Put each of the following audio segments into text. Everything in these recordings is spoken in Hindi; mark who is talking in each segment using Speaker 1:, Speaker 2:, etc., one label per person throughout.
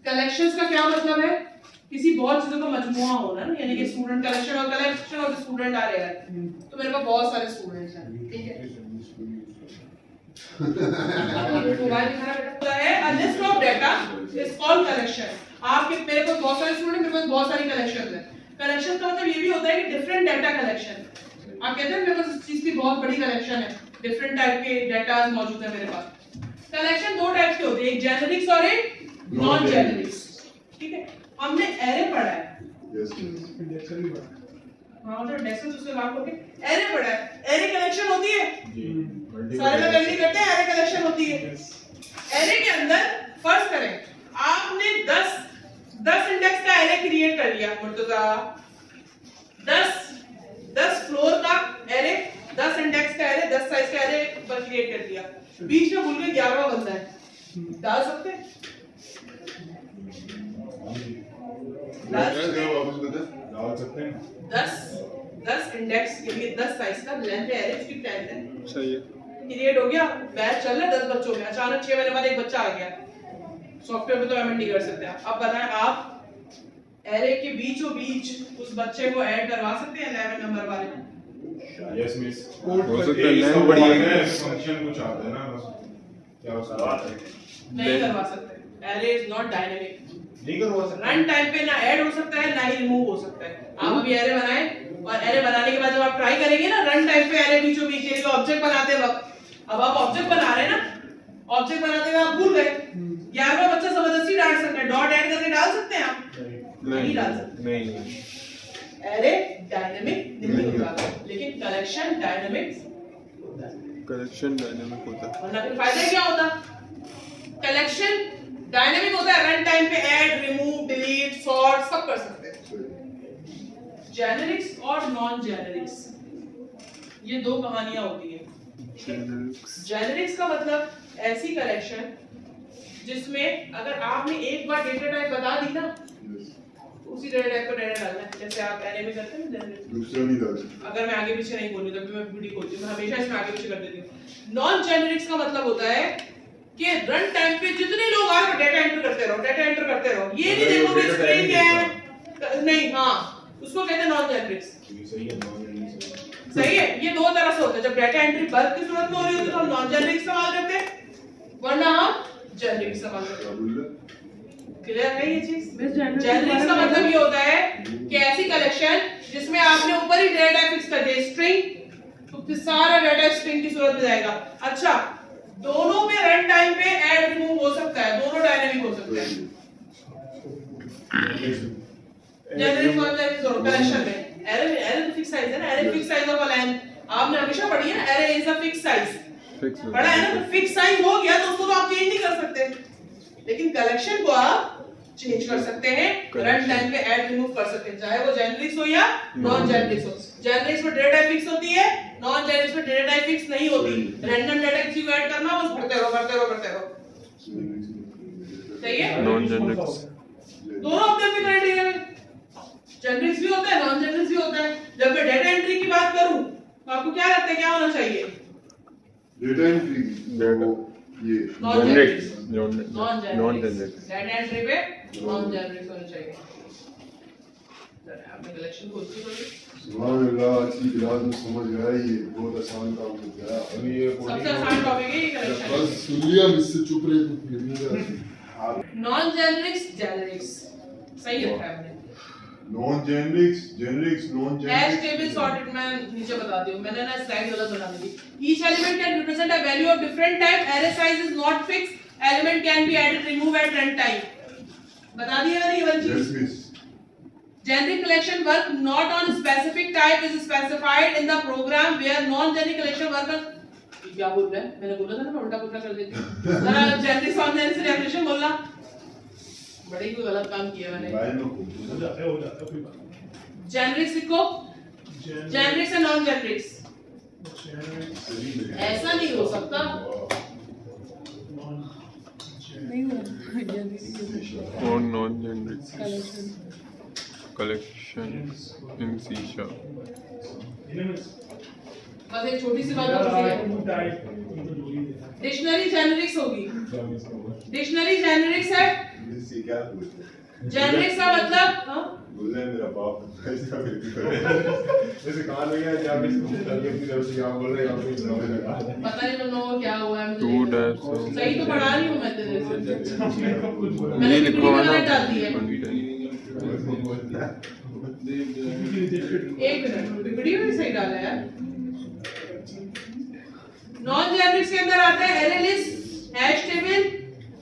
Speaker 1: कलेक्शंस का क्या मतलब है? किसी बहुत चीजों का मजमुआ होना ना, यानी कि स्टूडेंट कलेक्शन और कलेक्शन ऑफ स्टूडेंट आ रहे हैं, तो मेरे पास बहुत सारे स्टूडेंट्स हैं, ठीक है। मोबाइल दिखाना बेटा है a list of data is called collection. आपके मेरे पास बहुत सारे स्टूडेंट, मेरे पास बहुत सारी कलेक्शंस हैं। कलेक्शन का मतलब ये भी होता है कि डिफरेंट डाटा कलेक्शन। आप कहते हैं मेरे पास इस चीज की बहुत बड़ी कलेक्शन है, डिफरेंट टाइप के डाटा मौजूद है मेरे पास। कलेक्शन दो टाइप के होते हैं, एक जेनेरिक्स और एक नॉन जेनेरिक्स, ठीक है। हमने एरे पढ़ा है, इंडेक्स भी पढ़ा, हां तो इंडेक्स उससे बात करके एरे पढ़ा है। एरे कलेक्शन होती है जी, सारे लोग एग्री करते हैं एरे कलेक्शन होती है। एरे के अंदर फर्ज करें आपने 10 इंडेक्स का एरे क्रिएट कर लिया, मुर्तजा 10 फ्लोर का एरे, 10 इंडेक्स का एरे, 10 साइज का एरे क्रिएट कर दिया, बीच में भूल के 11वां बंदा है, डाल सकते हैं? डाल सकते हैं। 10 इंडेक्स के लिए 10 साइज का लेंथ है, एरे उसकी 10 है, सही है। क्रिएट हो गया, बैच चल रहा है, 10 बच्चों में अचानक 6 महीने बाद एक बच्चा आ गया, सॉफ्टवेयर पे तो पेमेंट नहीं कर सकते आप। अब बताएं आप एरे के बीचों बीच उस बच्चे को ऐड करवा सकते हैं 11 नंबर वाले?
Speaker 2: यस मिस,
Speaker 3: हो सकता है लेंथ बड़ी है,
Speaker 2: फंक्शन कुछ आता है ना, बस क्या उसका
Speaker 1: नहीं करवा सकते। एरे इज नॉट डायनामिक,
Speaker 2: नहीं करवा सकते।
Speaker 1: रन टाइम पे ना ऐड हो सकता है ना ही रिमूव हो सकता है। आप अभी एरे बनाएं और एरे बनाने के बाद जब आप ट्राई करेंगे ना रन टाइम पे एरे बीचों बीच ये ऑब्जेक्ट बनाते वक्त, अब आप ऑब्जेक्ट बना रहे हैं ना, ऑब्जेक्ट बनाते हुए आप भूल गए, 11वां बच्चा जबरदस्ती डाल सकता है, डॉट ऐड करके डाल सकते हैं आप? नहीं डाल सकते।
Speaker 3: नहीं,
Speaker 1: एरे डायनामिक नहीं होता, लेकिन कलेक्शन डायनामिक होता है।
Speaker 3: कलेक्शन डायनामिक होता है,
Speaker 1: वरना फिर फायदा क्या होता? कलेक्शन डायनामिक होता है, रन टाइम पे ऐड, रिमूव, डिलीट, सॉर्ट सब कर सकते हैं। जेनेरिक्स और नॉन जेनेरिक्स ये दो कहानियां होती हैं। जेनेरिक्स का मतलब ऐसी कलेक्शन जिसमें अगर आपने एक बार डेटा टाइप बता दी ना, उसी डेटा टाइप को डेटा डालना है, जैसे आप एरे में करते हैं ना,
Speaker 2: दूसरा नहीं डालते।
Speaker 1: अगर मैं आगे पीछे नहीं बोल रही तो मैं वीडियो खोलती हूं, मैं हमेशा इसमें आगे पीछे कर देती हूं। नॉन जेनेरिक्स का मतलब होता है कि रन टाइम पे जितने लोग आ रहे हो डेटा एंटर करते रहो, डेटा एंटर करते रहो, ये नहीं देखो कि स्क्रीन क्या है, नहीं, हां उसको कहते हैं नॉन जेनेरिक्स।
Speaker 2: सही है, नॉन जेनेरिक्स
Speaker 1: सही है। ये दो तरह से होता है, जब डेटा एंट्री बल्क की सूरत में हो रही होती है तो हम नॉन जेनेरिक इस्तेमाल करते हैं, वरना हम जेनेरिक इस्तेमाल करते हैं। क्लियर है ये चीज? जेनेरिक का मतलब ये होता है कि ऐसी कलेक्शन जिसमें आपने ऊपर ही डेटा फिक्स कर दिया स्ट्रिंग, तो फिर सारा डेटा स्ट्रिंग की सूरत में जाएगा। अच्छा, दोनों में रन टाइम पे ऐड रिमूव हो सकता है, दोनों डायनामिक हो सकते हैं। जेनेरिक और जेनेरिक कलेक्शन में एरे फिक्स साइज है ना, array fix size of a length आपने हमेशा पढ़ी है ना, array is a fix size पढ़ा है ना, तो फिक्स साइज हो गया तो उसको तो आप चेंज नहीं कर सकते, लेकिन कलेक्शन को आप चेंज कर सकते हैं, रन टाइम पे ऐड रिमूव कर सकते हैं, चाहे वो जेनेरिक्स हो या नॉन जेनेरिक्स हो। जेनेरिक्स में डेटा टाइप फिक्स होती है, नॉन जेनेरिक्स में डेटा टाइप फिक्स नहीं होती, रैंडम डेटा किसी को ऐड करना बस भरते रहो। सही है?
Speaker 3: नॉन जेनेरिक्स
Speaker 1: दोनों अपने अपने क्राइटेरिया में, जेनेरिक्स भी होता है नॉन जेनेरिक्स भी होता है। जब मैं डेटा एंट्री की बात करूं तो आपको क्या लगता है क्या होना चाहिए?
Speaker 2: डेटा एंट्री,
Speaker 3: डेटा
Speaker 2: ये
Speaker 1: non generics,
Speaker 3: non generics
Speaker 1: data entry पे नॉन जेनेरिक्स होना चाहिए। आपने कलेक्शन खोल दी कोई?
Speaker 2: सुभान अल्लाह, आज की क्लास में समझ गया, ये बहुत आसान काम हो गया। अभी ये
Speaker 1: सबसे आसान टॉपिक है ये कलेक्शन।
Speaker 2: बस सुन लिया, मुझसे चुप रहे तो फिर नहीं।
Speaker 1: नॉन जेनेरिक्स जेनेरिक्स सही रखा है हमने।
Speaker 2: Non generics, generics, non
Speaker 1: hash
Speaker 2: generics
Speaker 1: table sorted मैं नीचे बता दी हूं, मैंने ना स्लाइड गलत बना दी। Each element can represent a value of different type, array size is not fixed, element can be added remove at run time. बता दिया मैंने ये वाली
Speaker 2: यस
Speaker 1: चीज।
Speaker 2: Miss.
Speaker 1: Generic collection work not on specific type is specified in the program where non-generic collection work on क्या बोल रहा है? मैंने बोला था ना मैं उल्टा पुल्टा कर देती हूँ। जरा generic और non-generic definition बोलना। बड़े ही कोई गलत काम किया मैंने।
Speaker 2: हो जाता कोई बात।
Speaker 1: Generic सीखो। Generic से non-generic। ऐसा नहीं हो सकता।
Speaker 3: और non generics collection in C sharp.
Speaker 1: बस एक छोटी सी बात है, डिक्शनरी जेनेरिक्स होगी, डिक्शनरी जेनेरिक्स है
Speaker 2: क्या पूछते
Speaker 1: जेनरिक्स का मतलब हाँ
Speaker 2: बोले मेरा बाप ऐसा जैसे कहा लगा जहाँ पे अपनी तरफ से यहाँ बोल रहे हैं अपनी तरफ लगा
Speaker 1: पता नहीं तुम लोगों को क्या हुआ है मुझे
Speaker 3: 2
Speaker 1: नहीं
Speaker 3: dash
Speaker 1: पता। सही तो पढ़ा रही हूँ मैं तेरे से
Speaker 3: ये
Speaker 1: मैंने
Speaker 3: लिखो है ना
Speaker 1: डाल दी है।
Speaker 3: 20
Speaker 1: एक मिनट वीडियो भी सही डाला यार। नॉन जेनरिक्स के अंदर आता है array list, hash table,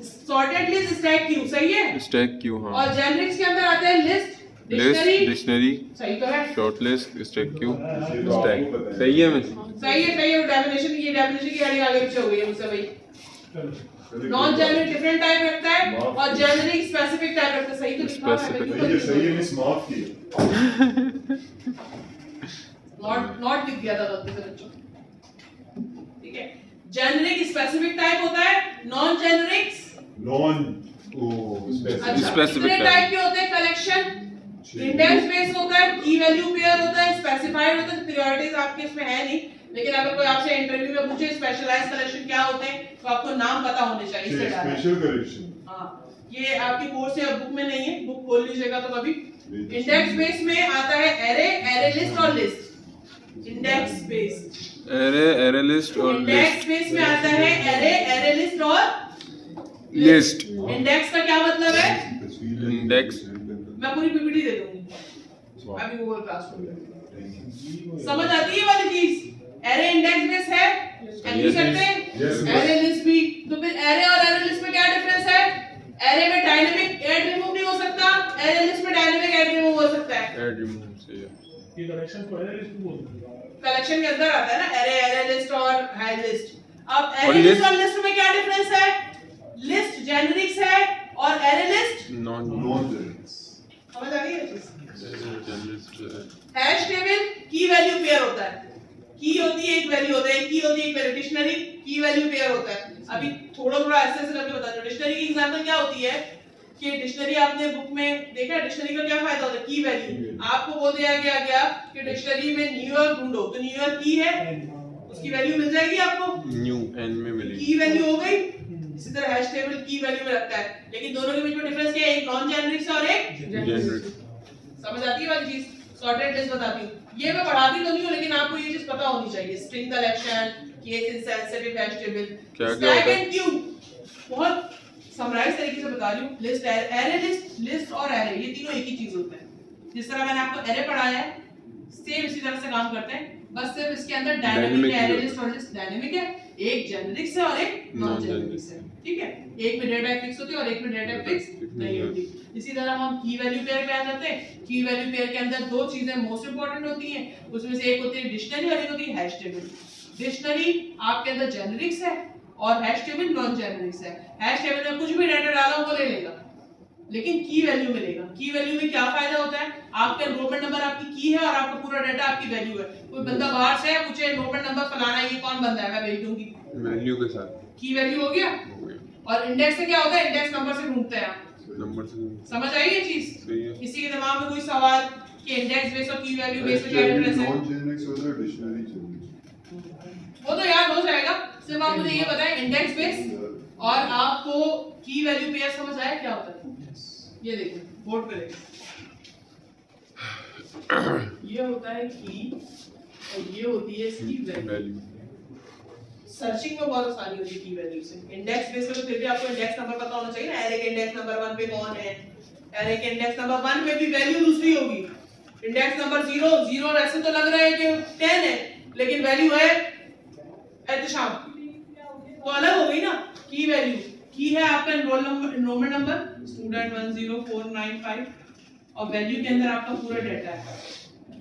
Speaker 1: sorted list, stack queue, सही है।
Speaker 3: स्टैक क्यू हाँ
Speaker 1: और जेनरिक्स के अंदर आता है लिस्ट,
Speaker 3: लिस्ट
Speaker 1: डिक्शनरी,
Speaker 3: डिक्शनरी
Speaker 1: सही तो है।
Speaker 3: Short list stack queue stack सही है मैं
Speaker 1: सही है। डेफिनेशन ये डेफिनेशन की हेडिंग आगे पीछे हो गई है मुझसे भाई। नॉन जेनरिक डिफरेंट टाइप रखता है और जेनरिक स्पेसिफिक टाइप रखता है। सही तो लिखा है।
Speaker 2: ये सही है मिस माफ की
Speaker 1: नॉट लिख दिया था गलती से बच्चों। ठीक है। जेनरिक स्पेसिफिक टाइप होता है, नॉन जेनरिक्स
Speaker 2: नॉन
Speaker 3: Specific
Speaker 1: कितने
Speaker 3: type।
Speaker 1: टाइप के होते हैं? कलेक्शन, इंडेक्स बेस्ड होता है, की वैल्यू पेयर होता है, स्पेसिफाइड होता है। प्रायोरिटीज आपके इसमें है नहीं, लेकिन अगर कोई आपसे इंटरव्यू में पूछे स्पेशलाइज्ड कलेक्शन क्या होते हैं तो आपको नाम पता होने चाहिए। इससे डाला
Speaker 2: स्पेशल कलेक्शन
Speaker 1: हाँ, ये आपकी कोर्स या बुक में नहीं है, बुक खोल लीजिएगा तो कभी। इंडेक्स बेस में आता है एरे, एरे लिस्ट और list. Index based
Speaker 3: array list और
Speaker 1: इंडेक्स बेस में आता है एरे, एरे लिस्ट और
Speaker 3: लिस्ट
Speaker 1: इंडेक्स का क्या मतलब है?
Speaker 3: इंडेक्स
Speaker 1: मैं पूरी पीपीटी दे दूंगी अभी गूगल क्लासरूम में। समझ आती है वाली चीज? एरे इंडेक्स बेस है, एग्री करते हैं? एरे लिस्ट भी। तो फिर एरे और एरे लिस्ट में क्या डिफरेंस है? एरे में डायनेमिक ऐड रिमूव नहीं हो सकता, एरे लिस्ट में डायनेमिक ऐड रिमूव हो सकता है।
Speaker 3: ऐड रिमूव से
Speaker 4: ये कलेक्शन को एरे लिस्ट बोलते हैं।
Speaker 1: कलेक्शन के अंदर आता है ना एरे, एरे लिस्ट और हाई लिस्ट। अब
Speaker 3: और
Speaker 1: एरे लिस्ट
Speaker 3: list-
Speaker 1: और लिस्ट में क्या डिफरेंस है? लिस्ट जेनरिक्स है और एरे लिस्ट
Speaker 3: नॉन
Speaker 1: समझ आ गई है चीज?
Speaker 3: जनरलिस्ट
Speaker 1: हैश टेबल की वैल्यू पेयर होता है। की होती है एक वैल्यू होता है, की होती है एक वैल्यू। डिक्शनरी की वैल्यू पेयर होता है। अभी थोड़ा थोड़ा ऐसे ऐसे करके बता दो। डिक्शनरी की एग्जांपल क्या होती है कि डिक्शनरी आपने बुक में देखा है, डिक्शनरी का क्या फायदा होता है? की वैल्यू। आपको बोल दिया गया कि डिक्शनरी में न्यूयॉर्क ढूंढो, तो न्यूयॉर्क की है, उसकी वैल्यू मिल जाएगी आपको,
Speaker 3: न्यू एन में मिलेगी
Speaker 1: की वैल्यू हो गई। इसी तरह हैश टेबल की वैल्यू में रखता है, लेकिन दोनों के बीच में डिफरेंस क्या है? एक नॉन जेनरिक से और एक
Speaker 3: जेनरिक
Speaker 1: समझ आती है वाली चीज? सॉर्टेड लिस्ट बताती हूँ, ये मैं पढ़ाती तो नहीं हूँ, लेकिन आपको ये चीज पता होनी चाहिए। String collection, case insensitive hash table,
Speaker 3: क्या
Speaker 1: स्टैक
Speaker 3: होता है?
Speaker 1: And Q. बहुत समराइज तरीके से बता रही हूँ। लिस्ट, एरे लिस्ट, लिस्ट और एरे ये तीनों एक ही चीज होते हैं। जिस तरह मैंने आपको एरे पढ़ाया है, सेम इसी तरह से काम करते हैं, बस सिर्फ इसके अंदर डायनेमिक है। एरे लिस्ट और लिस्ट डायनेमिक है, एक जेनरिक से और एक नॉन जेनरिक से। ठीक है, एक में डेटा फिक्स होती है और एक में डेटा फिक्स नहीं होती। इसी तरह हम की वैल्यू पेयर पे आ जाते हैं। की वैल्यू पेयर के अंदर दो चीजें मोस्ट इंपोर्टेंट होती हैं, उसमें से एक होती है डिक्शनरी और एक होती है हैश टेबल। डिक्शनरी आपके अंदर जेनरिक्स है और हैश टेबल नॉन जेनरिक्स है। हैश टेबल में कुछ भी डेटा डाला वो ले लेगा, लेकिन की वैल्यू मिलेगा। की वैल्यू में क्या फायदा होता है? आपका एनरोलमेंट नंबर आपकी की है और आपका पूरा डेटा आपकी वैल्यू है। कोई बंदा बाहर से पूछे एनरोलमेंट नंबर फलाना ये कौन बंदा है, मैं भेज दूंगी,
Speaker 3: वैल्यू के साथ
Speaker 1: की वैल्यू हो गया। और इंडेक्स से क्या होता है? इंडेक्स नंबर से ढूंढते हैं आप।
Speaker 3: नंबर से
Speaker 1: समझ आई ये चीज?
Speaker 3: सही है।
Speaker 1: किसी के दिमाग में कोई सवाल कि इंडेक्स बेस और की वैल्यू बेस में क्या डिफरेंस है?
Speaker 2: नॉन जेनरिक से होता है डिक्शनरी जेनरिक
Speaker 1: वो तो याद हो जाएगा। सिर्फ आप मुझे ये बताएं इंडेक्स बेस और आपको की वैल्यू पेयर समझ आया क्या होता है? ये देखिए बोर्ड पे देखिए, ये होता है की और ये होती है इसकी वैल्यू। सर्चिंग में बहुत आसानी होती है की वैल्यू से। इंडेक्स बेस पे तो फिर भी आपको इंडेक्स नंबर पता होना चाहिए ना। एरे के इंडेक्स नंबर 1 पे कौन है? एरे के इंडेक्स नंबर 1 पे भी वैल्यू दूसरी होगी। इंडेक्स नंबर 0 ऐसे तो लग रहा है कि 10 है, लेकिन वैल्यू है एहतशाम, तो अलग हो गई ना की वैल्यू। की है आपका एनरोलमेंट नंबर स्टूडेंट 10495 और वैल्यू के अंदर आपका पूरा डाटा है।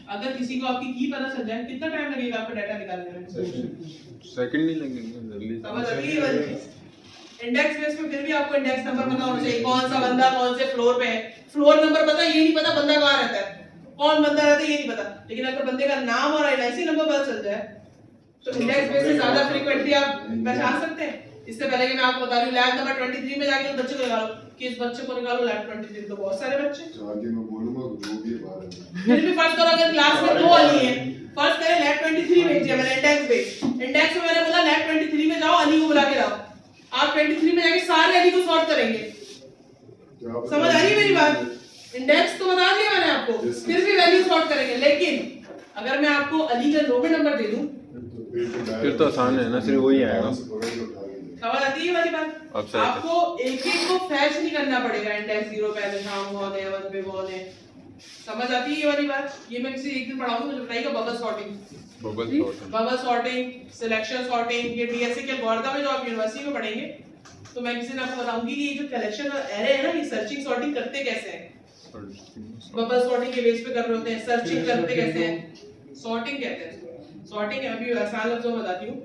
Speaker 1: अगर किसी को आपकी की पता चल जाए, कितना टाइम लगेगा आपको डाटा निकालने में?
Speaker 3: सेकंड नहीं लगेंगे जल्दी
Speaker 1: समझ आ गई ये वाली चीज? इंडेक्स बेस में फिर भी आपको इंडेक्स नंबर पता होना चाहिए, कौन सा बंदा कौन से फ्लोर पे है। फ्लोर नंबर पता, ये नहीं पता बंदा कहाँ रहता है, कौन बंदा रहता है ये नहीं पता, लेकिन अगर बंदे का नाम और एलआईसी नंबर पता चल जाए तो इंडेक्स बेस से ज्यादा फ्रीक्वेंटली आप पहचान सकते हैं। इससे पहले कि मैं आपको बता रही हूं लैब नंबर 23 में जाके उस बच्चे को निकालो कि इस बच्चे को निकालो लैब 23 तो बहुत सारे बच्चे।
Speaker 2: आगे मैं बोलूंगा वो भी बाहर है।
Speaker 1: फिर भी फर्ज करो अगर क्लास में 2 अली है, फर्ज करें लैब 23 भेजिए मैंने इंडेक्स बेस। इंडेक्स में मैंने बोला लैब 23 में जाओ, अली को बुला के लाओ। आप 23 में जाके सारे अली को सॉर्ट करेंगे, समझ आ रही है मेरी बात? इंडेक्स तो बता दिया मैंने आपको, फिर भी वैल्यू सॉर्ट करेंगे। लेकिन अगर मैं आपको अली का 9वें नंबर दे दूं,
Speaker 3: फिर तो आसान है ना, सिर्फ वही आएगा।
Speaker 1: समझ आती है वाली बात?
Speaker 3: अब सही है।
Speaker 1: आपको एक एक को फैच नहीं करना पड़ेगा, इंडेक्स 0 पहले शाम कौन है, 1 पे कौन है। समझ आती है ये वाली बात? ये मैं किसी एक दिन पढ़ाऊंगा, मुझे बताइएगा bubble sorting,
Speaker 3: bubble sort
Speaker 1: bubble sorting, selection sorting, ये डीएससी के एल्गोरिथम है जो आप यूनिवर्सिटी में पढ़ेंगे। तो मैं किसी दिन आपको बताऊंगी कि ये जो कलेक्शन और एरे है ना, ये सर्चिंग सॉर्टिंग करते कैसे हैं। बबल सॉर्टिंग के बेस पे कर रहे होते हैं, सर्चिंग करते कैसे हैं, सॉर्टिंग कहते हैं इसको। सॉर्टिंग है, अभी आसान लफ्जों में बताती हूँ।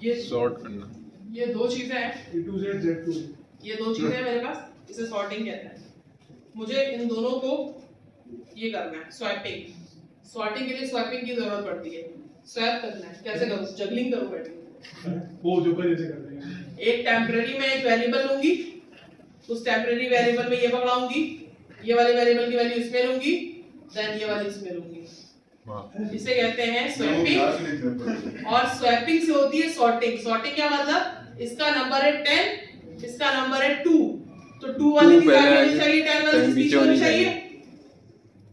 Speaker 1: ये
Speaker 3: सॉर्ट करना।
Speaker 1: ये दो चीजें हैं,
Speaker 4: A to Z, Z to A.
Speaker 1: ये दो चीजें हैं मेरे पास, इसे सॉर्टिंग कहते हैं। मुझे इन दोनों को ये करना है, स्वैपिंग। सॉर्टिंग के लिए स्वैपिंग की जरूरत पड़ती है। स्वैप करना है, कैसे करूँ? जगलिंग करूँ बैठे।
Speaker 4: वो जो कर जैसे करते हैं।
Speaker 1: एक टेम्परेरी में एक वेरिएबल लूंगी, उस टेम्परेरी वेरिएबल में ये पकड़ाऊंगी, ये वाले वेरिएबल की वैल्यू इसमें लूंगी, देन ये वाली इसमें लूंगी। इसे कहते हैं स्वैपिंग। और स्वैपिंग से होती है सॉर्टिंग। सॉर्टिंग क्या मतलब? इसका नंबर है 10, इसका नंबर है 2, तो 2 वाली की वैल्यू होनी चाहिए, 10 वाली की पीछे होनी चाहिए।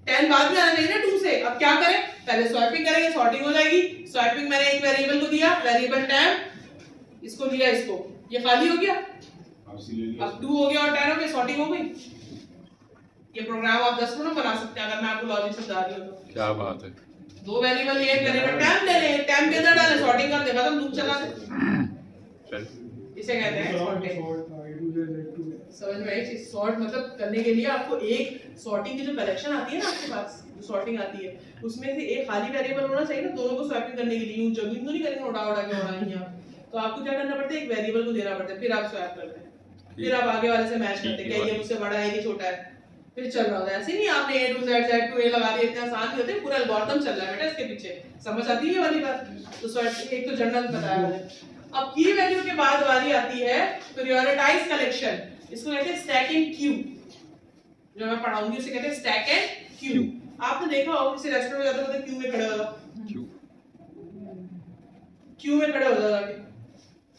Speaker 1: 10 बाद में आना चाहिए ना 2 से। अब क्या करें? पहले स्वैपिंग करेंगे, सॉर्टिंग हो जाएगी। स्वैपिंग मैंने एक वेरिएबल को दिया, वेरिएबल टेम्प, इसको लिया, इसको, ये खाली हो गया। अब 2 हो गया और 10 हो गया, सॉर्टिंग हो गई। ये प्रोग्राम आप 10 मिनट में बना सकते हैं अगर मैं आपको लॉजिक समझा रही हूं तो।
Speaker 3: क्या बात है।
Speaker 1: 2 वेरिएबल लिए, वेरिएबल टेम्प ले ले, टेम्प के अंदर डाले, सॉर्टिंग कर दे, खत्म, लूप चला दे।
Speaker 3: चल
Speaker 1: इसे कहते हैं sorting.
Speaker 4: A to Z, Z to A.
Speaker 1: समझ में आई चीज? सॉर्ट मतलब करने के लिए आपको एक सॉर्टिंग की जो कलेक्शन आती है ना आपके पास, जो सॉर्टिंग आती है, उसमें से एक खाली वेरिएबल होना चाहिए ना दोनों को स्वैपिंग करने के लिए। यूं जगलिंग तो नहीं करेंगे उड़ा उड़ा के उड़ाएंगे आप। तो आपको क्या करना पड़ता है? एक वेरिएबल को देना पड़ता है, फिर आप स्वैप करते हैं, फिर आप आगे वाले से मैच करते हैं, क्या ये मुझसे बड़ा है कि छोटा है, फिर चल रहा होता है। ऐसे नहीं आपने A to Z, Z to A लगा दिया, इतना आसान नहीं होता, पूरा एल्गोरिथम चल रहा है बेटा इसके पीछे। समझ आती है ये वाली बात? तो स्वैप एक तो जनरल बताया मैंने। अब की वैल्यू के बाद वाली आती है प्रायोरिटाइज कलेक्शन। इसको कहते हैं स्टैक एंड क्यू। जो मैं पढ़ाऊंगी उसे कहते हैं स्टैक एंड क्यू। आपने देखा होगा किसी रेस्टोरेंट में जाते हैं क्यू में खड़े हो जाओ, क्यू में खड़े हो जाओ,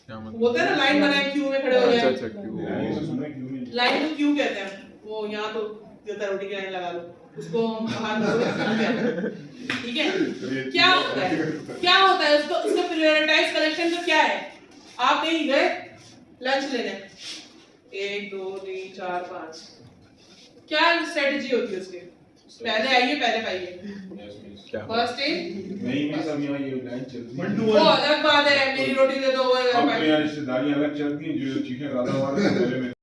Speaker 3: क्या मतलब?
Speaker 1: बोलते हैं ना लाइन बनाए क्यू में खड़े हो
Speaker 3: अच्छा
Speaker 1: जाए।
Speaker 3: अच्छा क्यों?
Speaker 1: लाइन को क्यू कहते हैं। वो यहाँ तो देता रोटी की लाइन लगा लो, उसको बाहर निकालो, ठीक है? क्या होता है? क्या होता है उसको? इसका प्रायोरिटाइज कलेक्शन तो क्या है? आप कहीं गए लंच लेने, 1 2 3 4 5, क्या स्ट्रेटजी होती है उसकी? पहले आइए, पहले पाइए।
Speaker 3: क्या?
Speaker 1: फर्स्ट ए
Speaker 2: नहीं मैं सब यहाँ ये लाइन चलती है।
Speaker 4: 1 to
Speaker 1: वो
Speaker 4: 1.
Speaker 1: अलग बात है, मेरी रोटी दे दो, वो अलग
Speaker 2: अब
Speaker 1: बात
Speaker 2: तो
Speaker 1: है।
Speaker 2: यहाँ रिश्तेदारियां अलग चलती हैं, जो चीखें ज्यादा वाले